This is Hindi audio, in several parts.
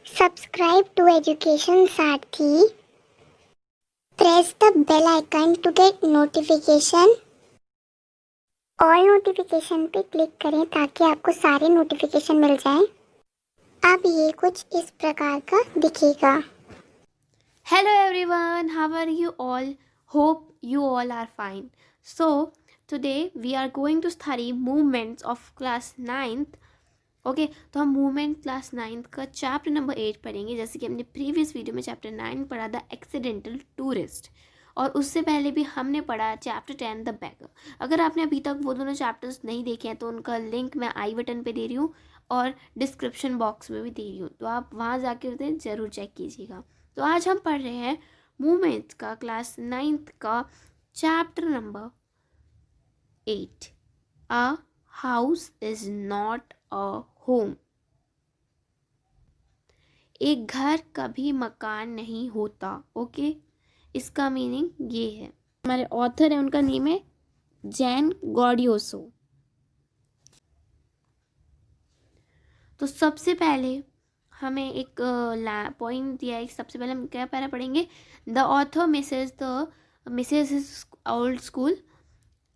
Subscribe to Education Sarthi. Press the bell icon to get notification. All notification पे क्लिक करें ताकि आपको सारे नोटिफिकेशन मिल जाएं। अब ये कुछ इस प्रकार का दिखेगा। Hello everyone, how are you all? Hope you all are fine. So, today we are going to study movements of class 9th. Okay तो हम मूवमेंट क्लास 9th का चैप्टर नंबर 8 पढ़ेंगे। जैसे कि हमने प्रीवियस वीडियो में चैप्टर 9 पढ़ा था एक्सीडेंटल टूरिस्ट, और उससे पहले भी हमने पढ़ा चैप्टर 10 द बैगर। अगर आपने अभी तक वो दोनों चैप्टर्स नहीं देखे हैं तो उनका लिंक मैं आई बटन पे दे रही हूँ और डिस्क्रिप्शन बॉक्स में भी दे रही हूँ, तो आप वहाँ जाके उसे ज़रूर चेक कीजिएगा। तो आज हम पढ़ रहे हैं मूवमेंट्स का क्लास 9th का chapter number 8, a house is not a home. एक घर कभी मकान नहीं होता। ओके, इसका मीनिंग ये है। हमारे ऑथर है, उनका नेम है जैन गॉडियोसो। तो सबसे पहले हमें एक पॉइंट दिया है। सबसे पहले हम क्या पैरा पढ़ेंगे, the author misses his old school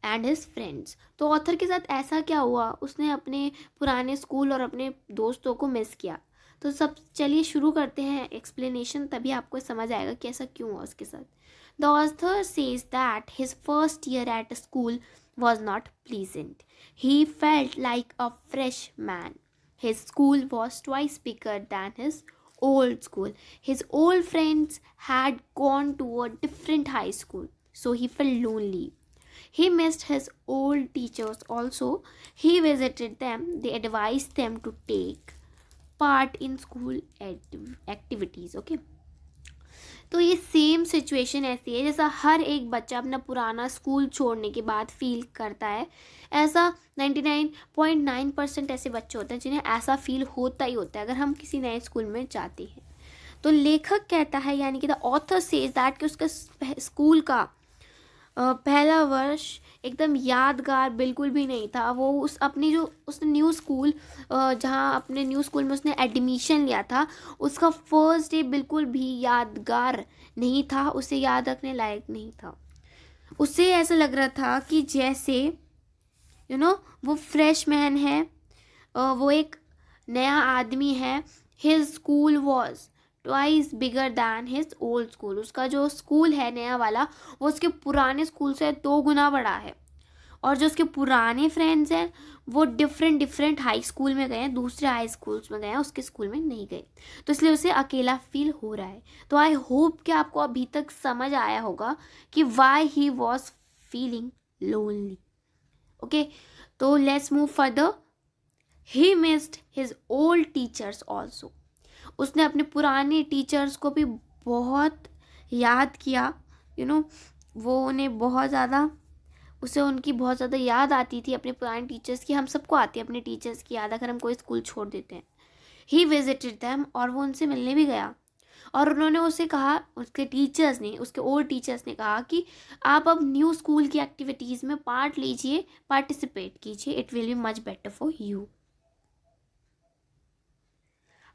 and his friends. तो ऑथर के साथ ऐसा क्या हुआ, उसने अपने पुराने स्कूल और अपने दोस्तों को मिस किया। तो सब चलिए शुरू करते हैं एक्सप्लेनेशन, तभी आपको समझ आएगा कि ऐसा क्यों हुआ उसके साथ। The author says that his first year at school was not pleasant. He felt like a fresh man. His school was twice bigger than his old school. His old friends had gone to a different high school, so he felt lonely. He missed his old teachers also. He visited them. They advised them to take part in school activities. Okay. तो ये सेम सिचुएशन ऐसी है जैसा हर एक बच्चा अपना पुराना स्कूल छोड़ने के बाद फील करता है। ऐसा 99.9% ऐसे बच्चे होते हैं जिन्हें ऐसा फील होता ही होता है अगर हम किसी नए स्कूल में जाते हैं। तो लेखक कहता है, यानी कि द ऑथर सेज दैट कि उसका स्कूल का पहला वर्ष एकदम यादगार बिल्कुल भी नहीं था। वो उसने न्यू स्कूल जहाँ अपने न्यू स्कूल में उसने एडमिशन लिया था, उसका फर्स्ट डे बिल्कुल भी यादगार नहीं था, उसे याद रखने लायक नहीं था। उसे ऐसा लग रहा था कि जैसे वो फ्रेश मैन है, वो एक नया आदमी है। His school was twice bigger than his old school. उसका जो स्कूल है नया वाला, वो उसके पुराने स्कूल से 2 गुना बड़ा है। और जो उसके पुराने फ्रेंड्स हैं वो डिफरेंट हाई स्कूल में गए हैं, दूसरे हाई स्कूल्स में गए हैं, उसके स्कूल में नहीं गए। तो इसलिए उसे अकेला फील हो रहा है। तो आई होप कि आपको अभी तक समझ आया होगा कि why he was feeling lonely. Okay, तो let's move further. He missed his old teachers also. उसने अपने पुराने टीचर्स को भी बहुत याद किया। वो उन्हें बहुत ज़्यादा उसे उनकी बहुत ज़्यादा याद आती थी, अपने पुराने टीचर्स की। हम सबको आती है अपने टीचर्स की याद अगर हम कोई स्कूल छोड़ देते हैं। ही विजिटेड दैम, और वो उनसे मिलने भी गया। और उन्होंने उसे कहा, उसके ओल्ड टीचर्स ने कहा कि आप अब न्यू स्कूल की एक्टिविटीज़ में पार्ट लीजिए, पार्टिसिपेट कीजिए, it will be much better for you.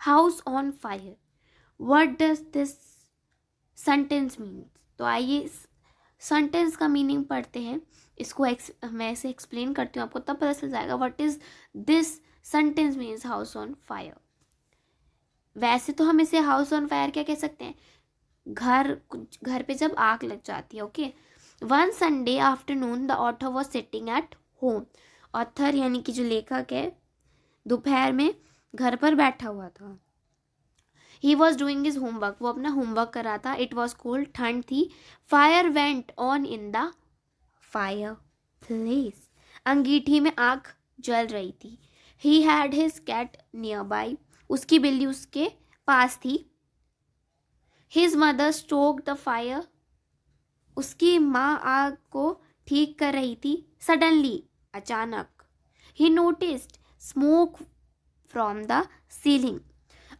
House on fire, what does this sentence mean. तो आइए सेंटेंस का मीनिंग पढ़ते हैं। इसको मैं इसे एक्सप्लेन करती हूँ, आपको तब पता चल जाएगा what is this sentence means house on fire. वैसे तो हम इसे हाउस ऑन फायर क्या कह सकते हैं, घर पे जब आग लग जाती है। Okay, one Sunday afternoon the author was sitting at home. Author यानी कि जो लेखक है दोपहर में घर पर बैठा हुआ था। He was doing his homework, वो अपना होमवर्क कर रहा था। इट वॉज कोल्ड, ठंड थी। Fire went on in the fireplace, अंगीठी में आग जल रही थी। He had his cat nearby, उसकी बिल्ली उसके पास थी। His mother stoke the fire, उसकी माँ आग को ठीक कर रही थी। सडनली, अचानक, ही noticed smoke from the ceiling,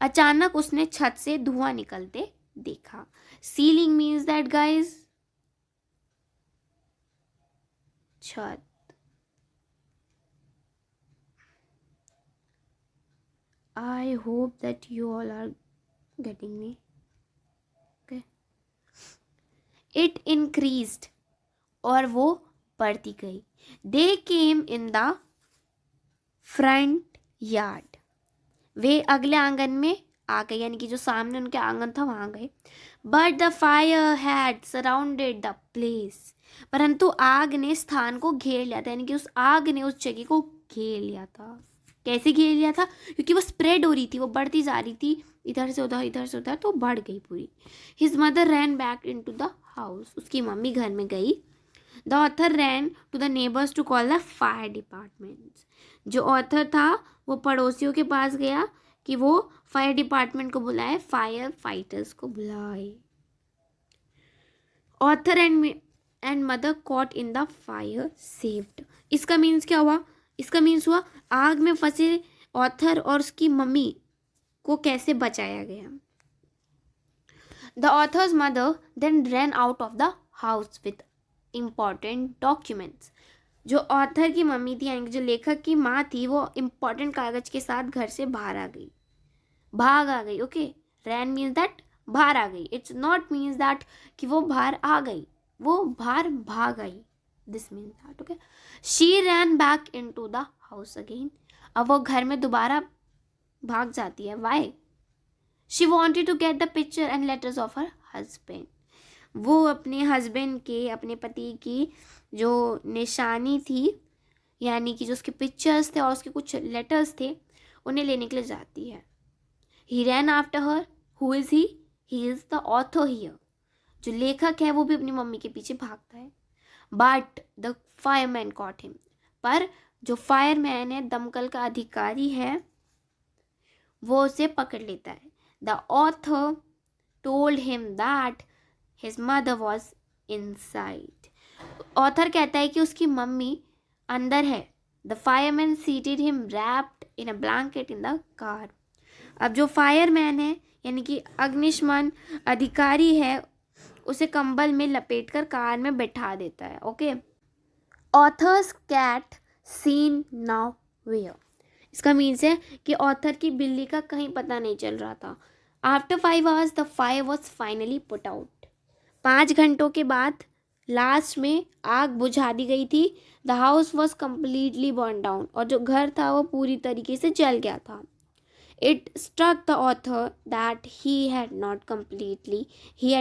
अचानक उसने छत से धुआं निकलते देखा। सीलिंग मीन्स दैट गाइज छत। I hope that you all are getting me? Okay, it increased, और वो बढ़ती गई. दे केम इन द फ्रंट यार्ड, वे अगले आंगन में आ गए, यानी कि जो सामने उनके आंगन था वहां गए. But the fire had surrounded the place, परंतु आग ने स्थान को घेर लिया था, यानी कि उस आग ने उस जगह को घेर लिया था. कैसे घेर लिया था? क्योंकि वो स्प्रेड हो रही थी, वो बढ़ती जा रही थी, इधर से उधर इधर से उधर, तो बढ़ गई पूरी. His mother ran back into the house, उसकी मम्मी घर में गई. The author ran to the neighbours to call the fire department, जो ऑथर था वो पड़ोसियों के पास गया कि वो फायर डिपार्टमेंट को बुलाए, फायर फाइटर्स को बुलाए. Author and mother caught in the fire saved, इसका मीन्स क्या हुआ? इसका मीन्स हुआ आग में फंसे ऑथर और उसकी मम्मी को कैसे बचाया गया. The author's mother then ran out of the house with important documents, जो ऑथर की मम्मी थी, यानी जो लेखक की माँ थी, वो इम्पॉर्टेंट कागज के साथ घर से बाहर आ गई, भाग आ गई. ओके, रैन मीन्स दैट बाहर आ गई. इट्स नॉट मीन्स दैट कि वो बाहर आ गई, वो बाहर भाग आई. This means that. Okay, she ran back into the house again, अब वो घर में दोबारा भाग जाती है. Why? She wanted to get the picture and letters of her husband, वो अपने हस्बैंड के, अपने पति की जो निशानी थी, यानी कि जो उसके पिक्चर्स थे और उसके कुछ लेटर्स थे, उन्हें लेने के लिए जाती है. He ran after her. Who is he? He is the author here, जो लेखक है वो भी अपनी मम्मी के पीछे भागता है. But the fireman cot him, पर जो फायरमैन है, दमकल का अधिकारी है, वो उसे पकड़ लेता है. The author told him that his mother was inside, author कहता है कि उसकी मम्मी अंदर है. The fireman seated him wrapped in a blanket in the car, अब जो फायरमैन है, यानी कि अग्निशमन अधिकारी है, उसे कंबल में लपेटकर कार में बैठा देता है. Okay, author's cat seen now where, इसका मीन्स है कि ऑथर की बिल्ली का कहीं पता नहीं चल रहा था. After 5 hours the fire was finally put out, 5 घंटों के बाद लास्ट में आग बुझा दी गई थी. The house was completely burn down, और जो घर था वो पूरी तरीके से जल गया था. It struck the author that he had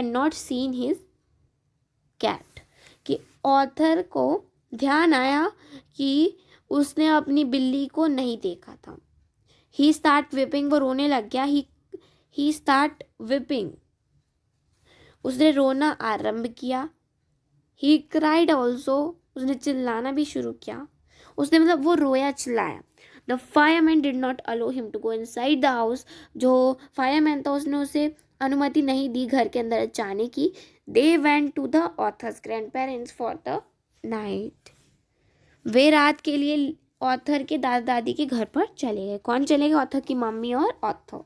not seen his cat, कि ऑथर को ध्यान आया कि उसने अपनी बिल्ली को नहीं देखा था. He start whipping, वो रोने लग गया. He start whipping, उसने रोना आरंभ किया. He cried also, उसने चिल्लाना भी शुरू किया. उसने मतलब वो रोया चिल्लाया. The fireman did not allow him to go inside the house, जो fireman था उसने उसे अनुमति नहीं दी घर के अंदर जाने की. They went to the author's grandparents for the night, वे रात के लिए ऑथर के दादा दादी के घर पर चले गए. कौन चले गए? ऑथर की मम्मी और author.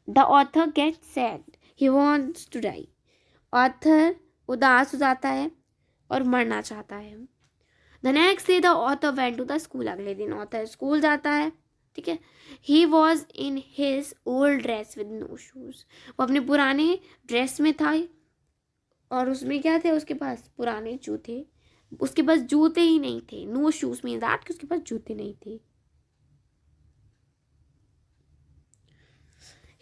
The author gets sad, he wants to die, author उदास हो जाता है और मरना चाहता है. The next day the author went to the school, अगले दिन ऑथर स्कूल जाता है. ठीक है, he was in his old dress with no shoes, वो अपने पुराने ड्रेस में था और उसमें क्या थे? उसके पास पुराने जूते, उसके पास जूते ही नहीं थे. नो शूज मीन दैट कि उसके पास जूते नहीं थे.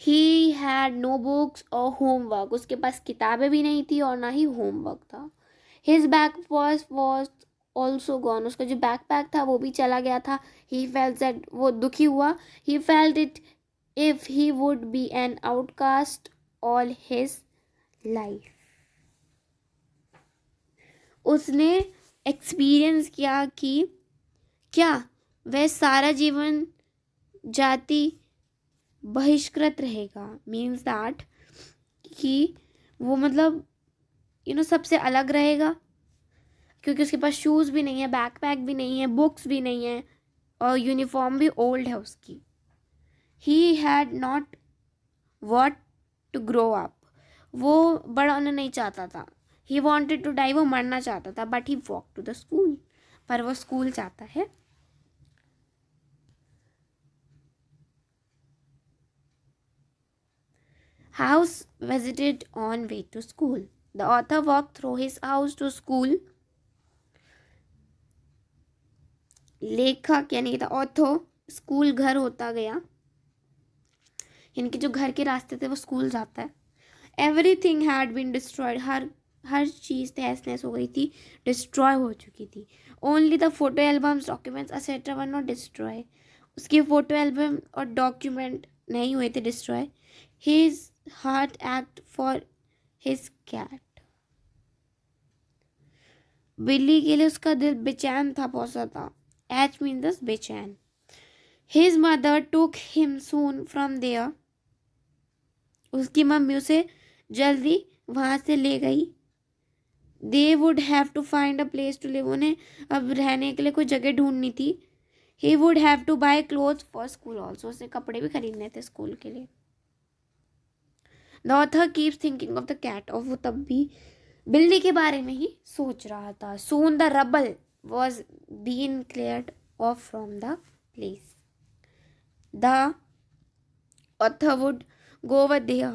ही हैड नो बुक्स और होमवर्क, उसके पास किताबें भी नहीं थी और ना ही होमवर्क था. His bag was also gone, उसका जो बैकपैक था वो भी चला गया था. ही फेल्ट दैट, वो दुखी हुआ. He felt it if he would be an outcast all his life, उसने एक्सपीरियंस किया कि क्या वह सारा जीवन जाति बहिष्कृत रहेगा. मीन्स दैट कि वो मतलब सबसे अलग रहेगा, क्योंकि उसके पास शूज़ भी नहीं है, बैकपैक भी नहीं है, बुक्स भी नहीं है और यूनिफॉर्म भी ओल्ड है उसकी. He had not want to grow up, वो बड़ा होना नहीं चाहता था. ही वॉन्टेड टू डाई, वो मरना चाहता था. But he walk to the school, पर वो स्कूल जाता है. house visited on way to school. The author walked through his house to school. लेखक यानी द ऑथर स्कूल घर होता गया, यानी कि जो घर के रास्ते थे वो स्कूल जाता है. एवरीथिंग हैड बीन डिस्ट्रॉयड, हर चीज़ तहस नहस हो गई थी, डिस्ट्रॉय हो चुकी थी. Only the photo albums, documents etcetera were not destroy. उसकी फ़ोटो एल्बम और डॉक्यूमेंट नहीं हुए थे destroy. His heart ached for his cat. बिल्ली के लिए उसका दिल बेचैन था, बहुत ज़्यादा. एच मीन्स बेचैन. His mother took him soon from there. उसकी मम्मी उसे जल्दी वहाँ से ले गई. दे would have to find a place to live. उन्हें अब रहने के लिए कोई जगह ढूंढनी थी. He would have to buy clothes for school also. उसे कपड़े भी खरीदने थे स्कूल के लिए. The author keeps thinking of the cat. और वो तब भी बिल्ली के बारे में ही सोच रहा था. Soon the rubble was been cleared off from the place. The author would go over there.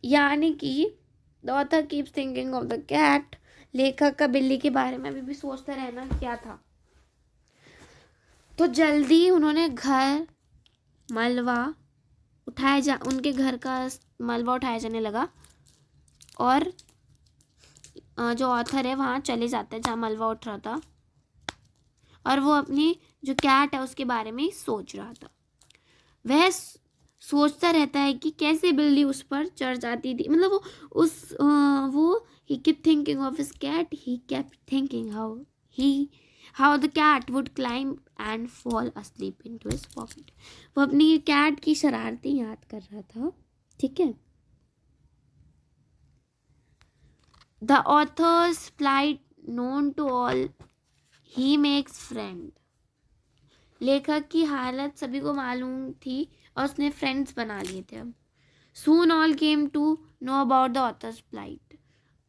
यानी कि the author keeps thinking of the cat. लेखक का बिल्ली के बारे में अभी भी सोचता रहना क्या था. तो जल्दी उन्होंने घर मलबा उनके घर का मलबा उठाया जाने लगा. और जो ऑथर है वहाँ चले जाते हैं जहाँ मलबा उठ रहा था. और वो अपनी जो कैट है उसके बारे में सोच रहा था. वह सोचता रहता है कि कैसे बिल्ली उस पर चढ़ जाती थी. मतलब वो ही kept thinking of his cat. He kept thinking how the cat would climb and fall asleep into his pocket. वो अपनी कैट की शरारतें याद कर रहा था. ठीक है. The author's plight known to all, he makes friend. लेखक की हालत सभी को मालूम थी और उसने फ्रेंड्स बना लिए थे. अब soon all came to know about the author's plight.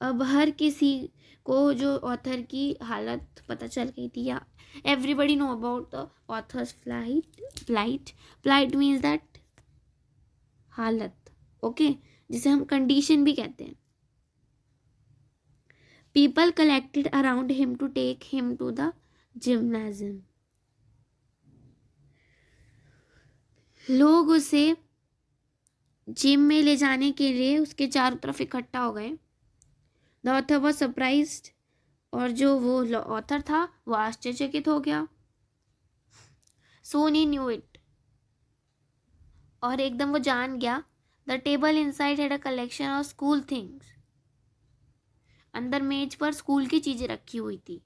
अब हर किसी को जो ऑथर की हालत पता चल गई थी. या everybody know about the author's plight means that हालत. ओके, जिसे हम कंडीशन भी कहते हैं. People collected around him to take him to the gymnasium. लोग उसे जिम में ले जाने के लिए उसके चारों तरफ इकट्ठा हो गए. The author was surprised. और जो वो ऑथर था वो आश्चर्यचकित हो गया. Soon he knew it. और एकदम वो जान गया. The table inside had a collection of school things. अंदर मेज पर स्कूल की चीज़ें रखी हुई थी.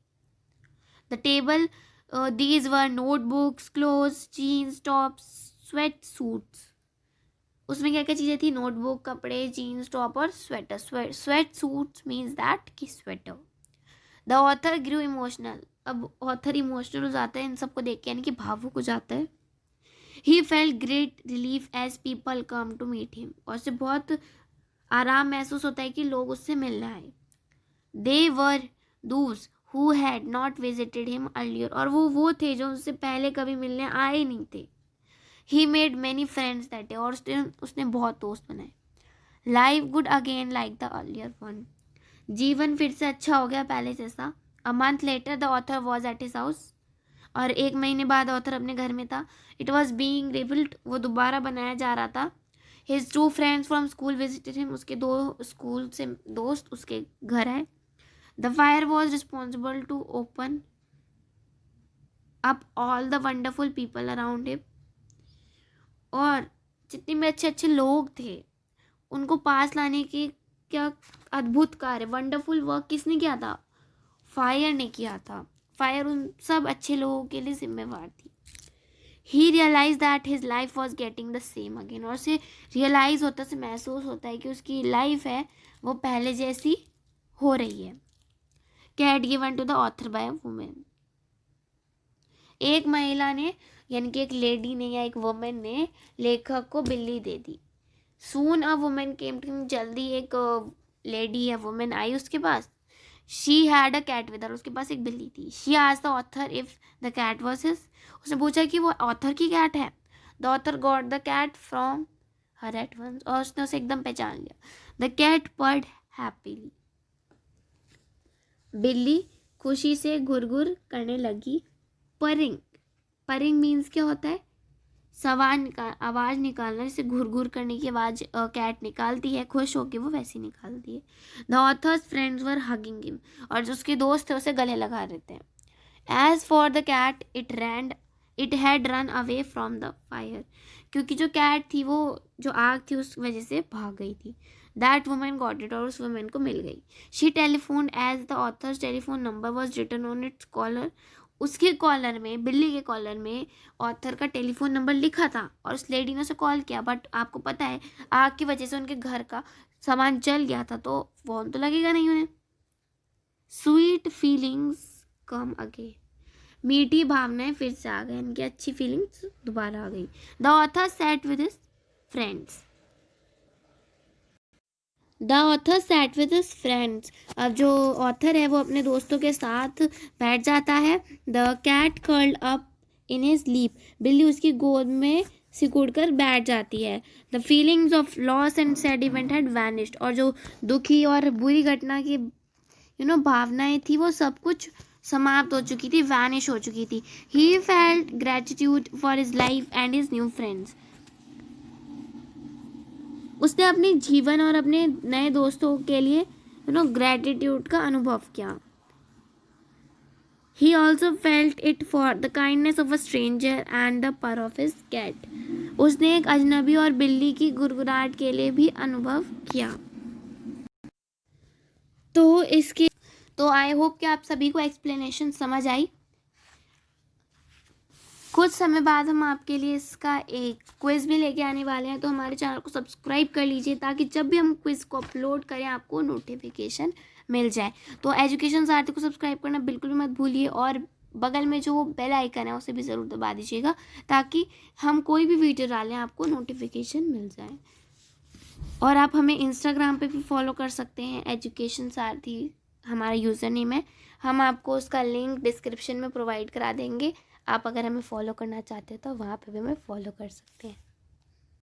The table these were notebooks, clothes, jeans, tops, sweat suits. उसमें क्या क्या चीज़ें थी? नोटबुक, कपड़े, जीन्स, टॉप और sweater. Sweat suits means that कि sweater. The author grew emotional. अब ऑथर इमोशनल हो जाता है इन सबको देख के, यानी कि भावुक हो जाता है. He felt great relief as people come to meet him. और उसे बहुत आराम महसूस होता है कि लोग उससे मिलने आए. They were those who had not visited him earlier. और वो थे जो उससे पहले कभी मिलने आए ही नहीं थे. He made many friends that day. और उसने बहुत दोस्त बनाए. Life good again like the earlier one. जीवन फिर से अच्छा हो गया पहले जैसा. A month later the author was at his house. और 1 महीने बाद ऑथर अपने घर में था. It was being rebuilt. वो दोबारा बनाया जा रहा था. His 2 friends from school visited him. उसके 2 स्कूल से दोस्त उसके घर आए. The fire was responsible to open up all the wonderful people around him. और जितने भी अच्छे अच्छे लोग थे उनको पास लाने की क्या अद्भुत कार्य, वंडरफुल वर्क किसने किया था? फायर ने किया था. फायर उन सब अच्छे लोगों के लिए जिम्मेवार थी. He realise that his life was getting the same again. और उसे रियलाइज होता, उसे महसूस होता है कि उसकी लाइफ है वो पहले जैसी हो रही है. Cat given to the author by women. एक महिला ने यानी कि एक लेडी ने या एक वुमेन ने लेखक को बिल्ली दे दी. Soon a women came to him. जल्दी एक लेडी या वुमेन आई उसके पास. She had a cat with her, उसके पास एक बिल्ली थी. She asked the author if the cat was his, उसने पूछा कि वो ऑथर की कैट है. The author got the cat from her at once, और उसने उसे एकदम पहचान लिया. द कैट पर्ड हैप्पीली, बिल्ली खुशी से घुरघुर करने लगी. परिंग, परिंग मीन्स क्या होता है? आवाज़ निकालना, जैसे घुर करने की आवाज़ कैट निकालती है, खुश होकर वो वैसी निकालती है. The author's friends were hugging him, और जो उसके दोस्त थे उसे गले लगा रहे थे. As for the cat it had run away from the fire, क्योंकि जो कैट थी वो जो आग थी उस वजह से भाग गई थी. दैट वुमेन गॉट इट, और उस वुमेन को मिल गई. She telephone as the author's telephone number was written on its collar, उसके कॉलर में, बिल्ली के कॉलर में ऑथर का टेलीफोन नंबर लिखा था, और उस लेडी ने उसे कॉल किया. बट आपको पता है आग की वजह से उनके घर का सामान जल गया था, तो फोन तो लगेगा नहीं उन्हें. स्वीट फीलिंग्स कम अगेन, मीठी भावनाएं फिर से आ गई, इनकी अच्छी फीलिंग्स दोबारा आ गई. The author sat with his friends, the author sat with his friends, अब जो ऑथर है वो अपने दोस्तों के साथ बैठ जाता है. The cat curled up in his sleep, बिल्ली उसकी गोद में सिकुड़ कर बैठ जाती है. The feelings of loss and sad event had vanished, और जो दुखी और बुरी घटना की भावनाएं थी वो सब कुछ समाप्त हो चुकी थी, वैनिश हो चुकी थी. He felt gratitude for his life and his new friends, उसने अपने जीवन और अपने नए दोस्तों के लिए ग्रेटिट्यूड का अनुभव किया. He also felt it for the kindness of a stranger and the purr of his cat. उसने एक अजनबी और बिल्ली की गुड़गुड़ाहट के लिए भी अनुभव किया. तो आई होप कि आप सभी को एक्सप्लेनेशन समझ आई. कुछ समय बाद हम आपके लिए इसका एक क्विज़ भी लेके आने वाले हैं, तो हमारे चैनल को सब्सक्राइब कर लीजिए ताकि जब भी हम क्विज़ को अपलोड करें आपको नोटिफिकेशन मिल जाए. तो एजुकेशन सारथी को सब्सक्राइब करना बिल्कुल भी मत भूलिए, और बगल में जो बेल आइकन है उसे भी ज़रूर दबा दीजिएगा ताकि हम कोई भी वीडियो डालें आपको नोटिफिकेशन मिल जाए. और आप हमें इंस्टाग्राम पे भी फॉलो कर सकते हैं, एजुकेशन सारथी हमारा यूज़र नेम है. हम आपको उसका लिंक डिस्क्रिप्शन में प्रोवाइड करा देंगे. आप अगर हमें फॉलो करना चाहते हो तो वहाँ पे भी हमें फॉलो कर सकते हैं.